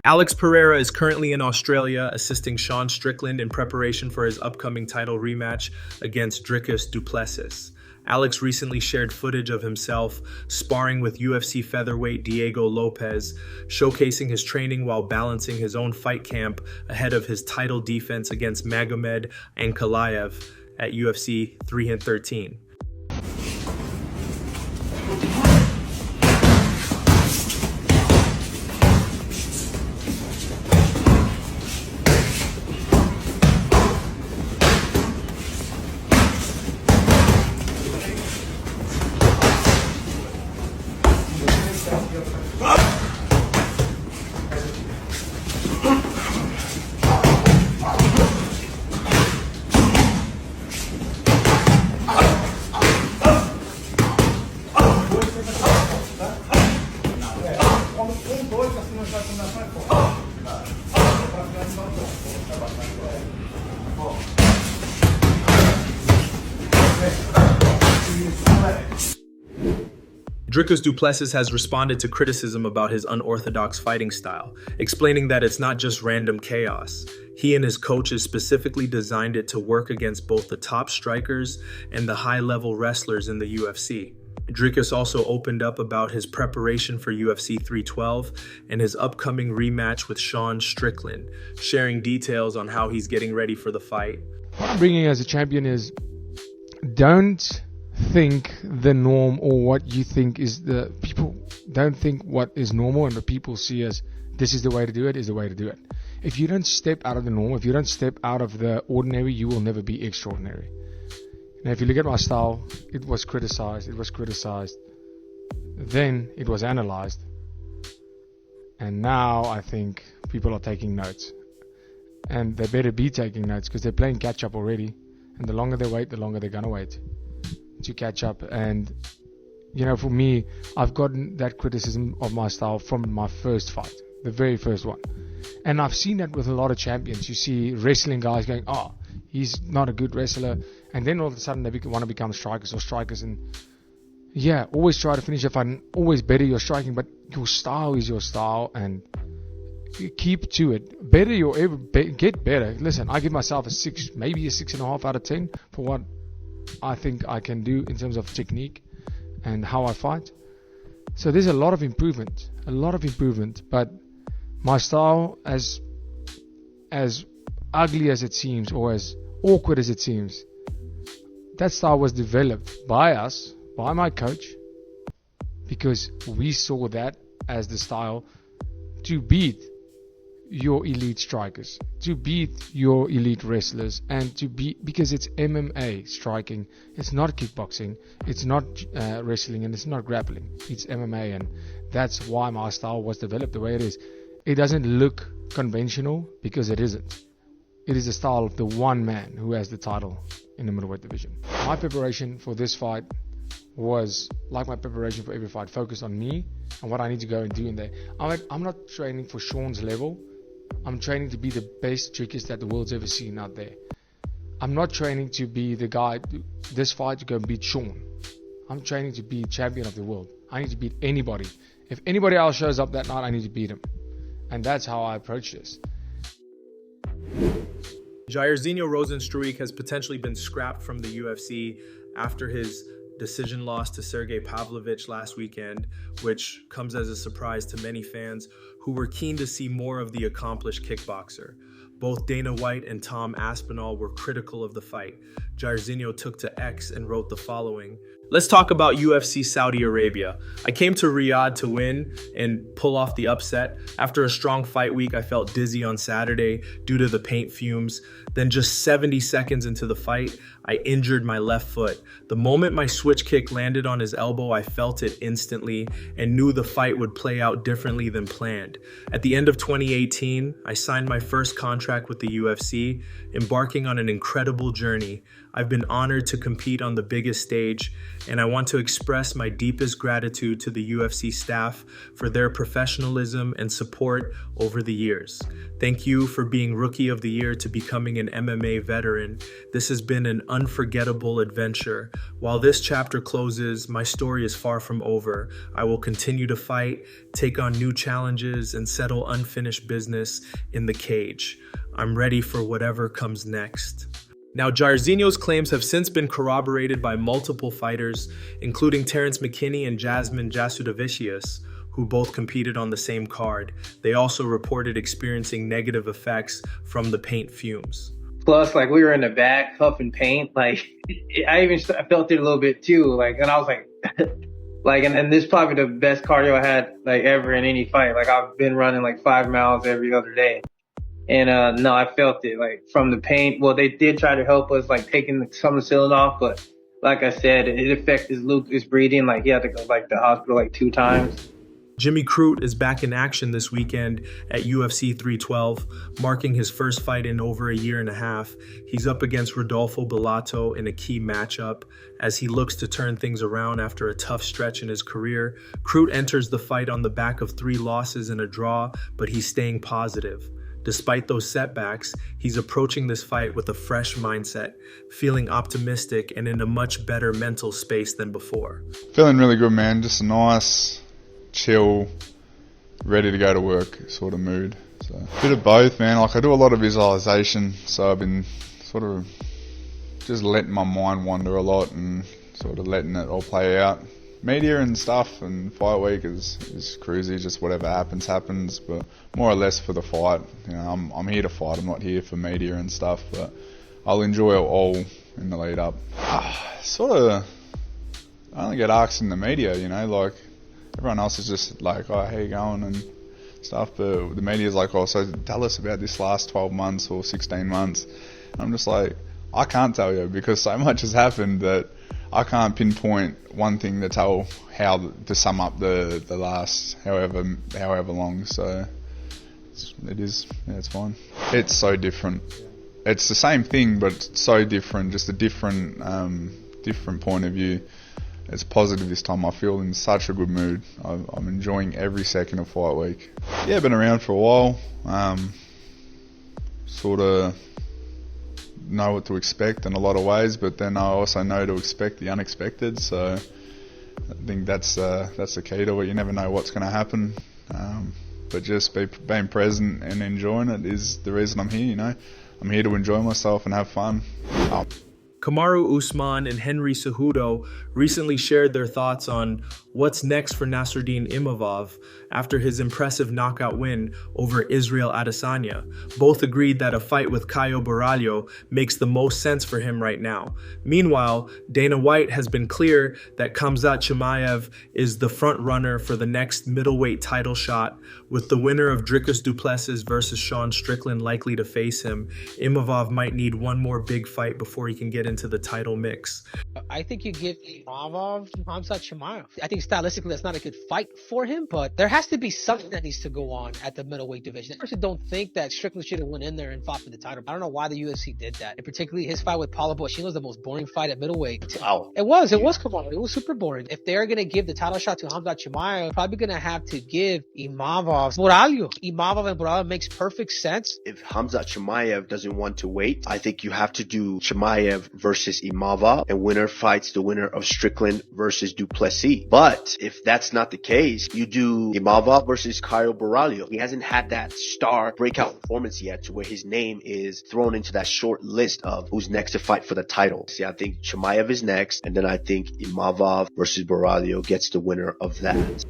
Alex Pereira is currently in Australia assisting Sean Strickland in preparation for his upcoming title rematch against Dricus du Plessis. Alex recently shared footage of himself sparring with UFC featherweight Diego Lopez, showcasing his training while balancing his own fight camp ahead of his title defense against Magomed Ankalaev at UFC 313. Dricus du Plessis has responded to criticism about his unorthodox fighting style, explaining that it's not just random chaos. He and his coaches specifically designed it to work against both the top strikers and the high-level wrestlers in the UFC. Dricus also opened up about his preparation for UFC 312 and his upcoming rematch with Sean Strickland, sharing details on how he's getting ready for the fight. What I'm bringing as a champion is, don't think the norm or what you think is the people. Don't think what is normal and what people see as this is the way to do it is the way to do it. If you don't step out of the norm, if you don't step out of the ordinary, you will never be extraordinary. Now, if you look at my style, it was criticized, then it was analyzed, and now I think people are taking notes. And they better be taking notes because they're playing catch up already. And the longer they wait, the longer they're going to wait to catch up. And, you know, for me, I've gotten that criticism of my style from my first fight, the very first one. And I've seen that with a lot of champions. You see wrestling guys going, oh, he's not a good wrestler. And then all of a sudden they want to become strikers. And yeah, always try to finish a fight and always better your striking. But your style is your style and you keep to it. Get better. Listen, I give myself a 6, maybe a 6.5 out of 10 for what I think I can do in terms of technique and how I fight. So there's a lot of improvement. But my style, as ugly as it seems or as awkward as it seems, that style was developed by us, by my coach, because we saw that as the style to beat your elite strikers, to beat your elite wrestlers, and to beat, because it's MMA striking. It's not kickboxing, it's not wrestling, and it's not grappling. It's MMA, and that's why my style was developed the way it is. It doesn't look conventional because it isn't. It is the style of the one man who has the title in the middleweight division. My preparation for this fight was, like my preparation for every fight, focused on me and what I need to go and do in there. I'm not training for Sean's level. I'm training to be the best trickers that the world's ever seen out there. I'm not training to be the guy, this fight, to go and beat Sean. I'm training to be champion of the world. I need to beat anybody. If anybody else shows up that night, I need to beat him. And that's how I approach this. Jairzinho Rozenstruik has potentially been scrapped from the UFC after his decision loss to Sergey Pavlovich last weekend, which comes as a surprise to many fans who were keen to see more of the accomplished kickboxer. Both Dana White and Tom Aspinall were critical of the fight. Jairzinho took to X and wrote the following: "Let's talk about UFC Saudi Arabia. I came to Riyadh to win and pull off the upset. After a strong fight week, I felt dizzy on Saturday due to the paint fumes. Then just 70 seconds into the fight, I injured my left foot. The moment my switch kick landed on his elbow, I felt it instantly and knew the fight would play out differently than planned. At the end of 2018, I signed my first contract with the UFC, embarking on an incredible journey. I've been honored to compete on the biggest stage, and I want to express my deepest gratitude to the UFC staff for their professionalism and support over the years. Thank you for being Rookie of the Year to becoming an MMA veteran. This has been an unforgettable adventure. While this chapter closes, my story is far from over. I will continue to fight, take on new challenges, and settle unfinished business in the cage. I'm ready for whatever comes next. Now, Jairzinho's claims have since been corroborated by multiple fighters, including Terrence McKinney and Jasmine Jasudavicius, who both competed on the same card. They also reported experiencing negative effects from the paint fumes. Plus, like, we were in the back huffing paint. Like, I felt it a little bit too. Like, and I was like, like, and this is probably the best cardio I had, like, ever in any fight. Like, I've been running like 5 miles every other day. And, no, I felt it, like, from the paint. Well, they did try to help us, like, taking some of the ceiling off, but like I said, it affected Lucas' breathing. Like, he had to go, like, to the hospital, like, 2 times. Jimmy Crute is back in action this weekend at UFC 312, marking his first fight in over a year and a half. He's up against Rodolfo Bellato in a key matchup. As he looks to turn things around after a tough stretch in his career, Crute enters the fight on the back of 3 losses and a draw, but he's staying positive. Despite those setbacks, he's approaching this fight with a fresh mindset, feeling optimistic and in a much better mental space than before. Feeling really good, man. Just a nice, chill, ready to go to work sort of mood. So a bit of both, man. Like, I do a lot of visualization, so I've been sort of just letting my mind wander a lot and sort of letting it all play out. Media and stuff and fight week is cruisy, just whatever happens, but more or less for the fight. You know, I'm here to fight, I'm not here for media and stuff, but I'll enjoy it all in the lead up. Sort of, I only get asked in the media, you know, like, everyone else is just like, oh, how you going and stuff, but the media's like, oh, so tell us about this last 12 months or 16 months. And I'm just like, I can't tell you, because so much has happened that I can't pinpoint one thing to tell how to sum up the last however long. So it's fine. It's so different. It's the same thing, but it's so different. Just a different point of view. It's positive this time. I feel in such a good mood. I'm enjoying every second of fight week. Yeah, been around for a while. Sort of know what to expect in a lot of ways, but then I also know to expect the unexpected. So I think that's the key to it. You never know what's going to happen, but just being present and enjoying it is the reason I'm here. You know, I'm here to enjoy myself and have fun. Kamaru Usman and Henry Cejudo recently shared their thoughts on what's next for Nassourdine Imavov after his impressive knockout win over Israel Adesanya. Both agreed that a fight with Caio Borralho makes the most sense for him right now. Meanwhile, Dana White has been clear that Khamzat Chimaev is the front runner for the next middleweight title shot, with the winner of Dricus du Plessis versus Sean Strickland likely to face him. Imavov might need one more big fight before he can get into the title mix. I think you give Imavov Khamzat Chimaev. I think stylistically that's not a good fight for him, but there has to be something that needs to go on at the middleweight division. I personally don't think that Strickland should have went in there and fought for the title. I don't know why the UFC did that. And particularly his fight with Paulo Boschino was the most boring fight at middleweight. Wow. It was Kamaru. It was super boring. If they're going to give the title shot to Khamzat Chimaev, probably going to have to give Imavov Borralho. Imavov and Borralho makes perfect sense. If Khamzat Chimaev doesn't want to wait, I think you have to do Chimaev versus Imavov, and winner fights the winner of Strickland versus du Plessis. But if that's not the case, you do Imavov versus Caio Borralho. He hasn't had that star breakout performance yet to where his name is thrown into that short list of who's next to fight for the title. See, I think Chimaev is next, and then I think Imavov versus Borralho gets the winner of that.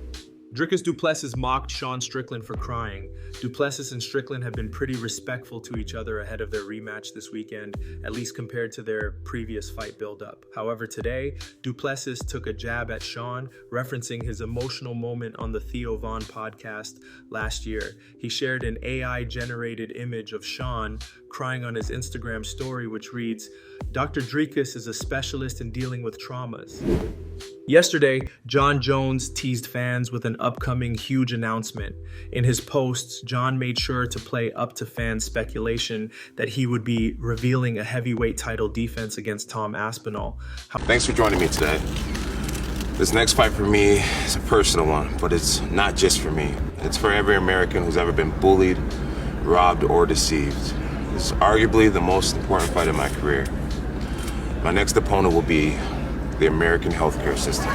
Dricus du Plessis mocked Sean Strickland for crying. Du Plessis and Strickland have been pretty respectful to each other ahead of their rematch this weekend, at least compared to their previous fight buildup. However, today, Du Plessis took a jab at Sean, referencing his emotional moment on the Theo Von podcast last year. He shared an AI-generated image of Sean crying on his Instagram story, which reads, "Dr. Drecus is a specialist in dealing with traumas." Yesterday, Jon Jones teased fans with an upcoming huge announcement. In his posts, Jon made sure to play up to fan speculation that he would be revealing a heavyweight title defense against Tom Aspinall. Thanks for joining me today. This next fight for me is a personal one, but it's not just for me. It's for every American who's ever been bullied, robbed, or deceived. This is arguably the most important fight of my career. My next opponent will be the American healthcare system.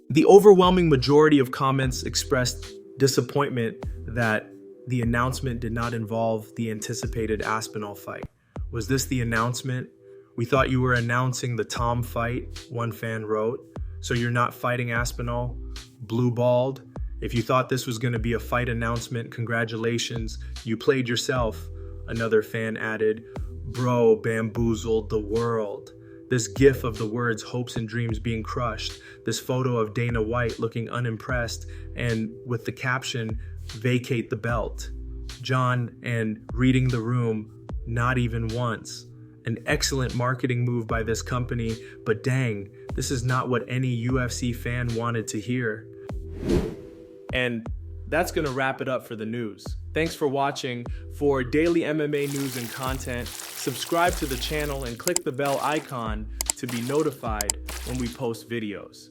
The overwhelming majority of comments expressed disappointment that the announcement did not involve the anticipated Aspinall fight. Was this the announcement? "We thought you were announcing the Tom fight," one fan wrote. "So you're not fighting Aspinall? Blue-balled? If you thought this was going to be a fight announcement, congratulations, you played yourself," another fan added. "Bro bamboozled the world." This gif of the words hopes and dreams being crushed, this photo of Dana White looking unimpressed, and with the caption, "Vacate the belt." Jon and reading the room, "Not even once." An excellent marketing move by this company, but dang, this is not what any UFC fan wanted to hear. And that's going to wrap it up for the news. Thanks for watching. For daily MMA news and content, subscribe to the channel and click the bell icon to be notified when we post videos.